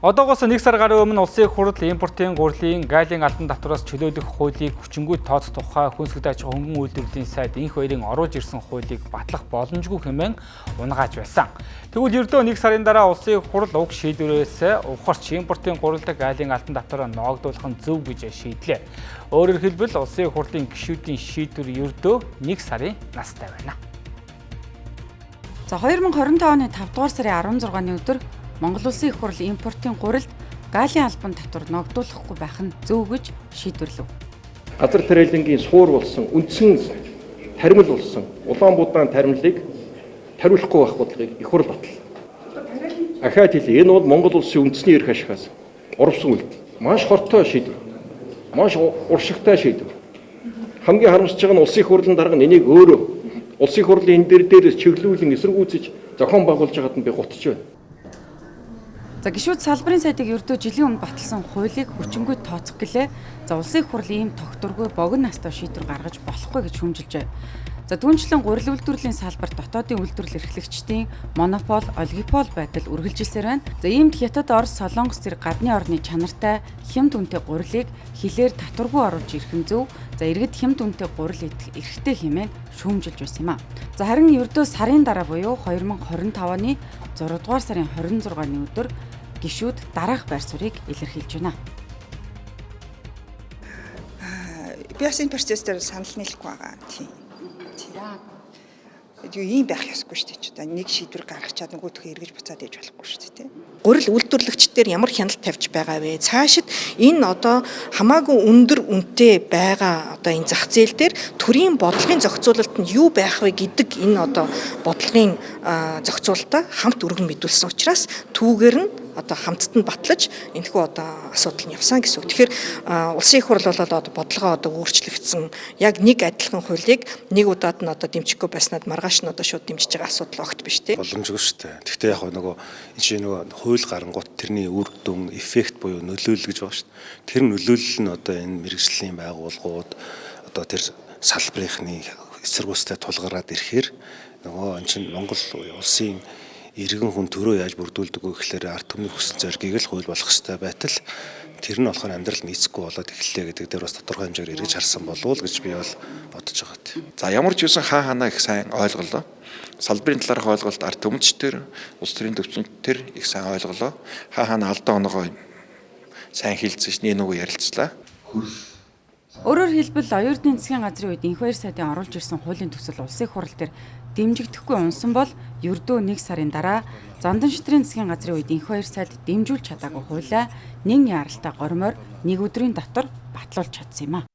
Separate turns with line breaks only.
Одоогоос 1 сар гаруй өмнө улсын их хурл импортын гурилын гайлын албан татвараас чөлөөлөх хуулийг хүчингү тооцох тухай хүнсгэж аж ахуйн хөнгөн үйлдвэрлэлийн сайд инх баярын оруулж ирсэн хуулийг батлах боломжгүй хэмээн унгааж байсан. Тэгвэл ердөө 1 сарын дараа улсын их хурл уг шийдвэрээс ухарч импортын гурилдаг гайлын албан татвараа ноогдуулах нь зөв гэж шийдлээ. Өөрөөр хэлбэл улсын их хурлын гишүүдийн шийдвэр ердөө 1 сарын настай байна.
За 2025 оны 5 дугаар сарын 16-ны өдөр Монгол Улсын их хурл импортын гурилд гайлын албан татвар ногдуулахгүй байх нь зөв гэж шийдвэрлэв.
Газар тариалангийн суур болсон үндсэн таримл болсон Улаанбуудaan таримлыг тариулахгүй байх бодлогыг их хурл батлав. Ахаад хэлээ, энэ бол Монгол Улсын үндэсний эрх ашигаас урвсан үйлдэл. Маш хортой шийдвэр. Маш уршигтай шийдвэр. Хамгийн харамсаж байгаа нь улсын их хурлын дарга энийг өөрөө улсын их хурлын энэ дээрээс чиглүүлэн эсэргүүцэж зохион байгуулж байгаад нь би гутж байна.
За гишүүд салбарын сайдыг ердөө жилийн өмнө баталсан хуулийг хүчингү тооцох гэлээ. За улсын их хурлын ийм тогтворгүй богино настай шийдвэр гаргаж болохгүй гэж хүмжилжээ. За түүнчлэн гурил үйлдвэрлэлийн салбарт дотоодын үйлдвэрлэл эрхлэгчдийн монопол, олигопол байдал үргэлжилсээр байна. За иймд Хятад, Орос, Солонгос зэрэг гадны орны чанартай хямд үнэтэй гурилыг хилээр татваргүй оруулж ирэх нь зөв. За иргэд хямд үнэтэй гурил идэх эрхтэй хэмээн шүүмжилж байсан юм а. За харин ердөө сарын дараа буюу 2025 оны 6 дугаар сарын 26-ны өдөр гишүүд дараах байр суурийг илэрхийлж байна.
Би бас энэ процесс дээр санал нийлэхгүй байгаа. Тийм. Ийм байх ёсгүй шүү дээ. Одоо нэг шийдвэр гаргачаад нөгөөдхөө эргэж буцаад ээж болохгүй шүү дээ. Гурил үйлдвэрлэгчдээр ямар хяналт тавьж байгаа вэ? Цаашид энэ одоо хамаагүй өндөр үнэтэй байгаа одоо энэ зах зээл дээр төрийн бодлогын зохицуулалт нь юу байх вэ гэдэг энэ одоо бодлогын зохицуулалтаа хамт өргөн мэдүүлсэн учраас түүгээр нь одоо хамтд нь батлаж энэхүү одоо асуудал нь явсан гэсэн үг. Тэгэхээр улсын их хурл бол одоо бодлогоо одоо өөрчлөгдсөн яг нэг адилхан хуулийг нэг удаад нь одоо дэмжихгүй байснаад маргааш нь одоо шууд дэмжиж байгаа асуудал огт биш тийм.
Боломжгүй шүү дээ. Гэхдээ яг нөгөө энэ чинь нөгөө хууль гарангуут тэрний үр дүн, эффект буюу нөлөөлөл гэж байгаа шүү дээ. Тэр нөлөөлөл нь одоо энэ мэргэжлийн байгууллагууд одоо тэр салбарынхны эсэргүүцтэй тулгараад ирэхээр нөгөө энэ чинь Монгол улсын иргэн хүн төрөө яаж бүрдүүлдэг вэ гэхээр ард түмний хүссэн зорилгыг л хууль болох ёстой байтал тэр нь болохоор амьдрал нийцэхгүй болоод эхэллээ гэдэг дээр бас тодорхой хэмжээгээр эргэж харсан болов уу гэж би бол бодож байгаа тийм.
За ямар ч үсэн хаа ханаа их сайн ойлголоо. Салбарын талаарх ойлголт ард түмчтэр, улс төрийн төвчнөр их сайн ойлголоо. Хаа ханаа алдаа оноогоо сайн хилцэж нэг ярилцлаа.
Өөрөөр хэлбэл оюутны засгийн газрын үед инх баяр сайдын оруулж ирсэн хуулийн төсөл улсын их хурл дээр дэмжигдэхгүй унсан бол ердөө 1 сарын дараа Зандан шитрийн засгийн газрын үед инх баяр сайд дэмжүүлж чадаагүй хуулиа нэг яралтай гормоор нэг өдрийн дотор батлуулж чадсан юм а.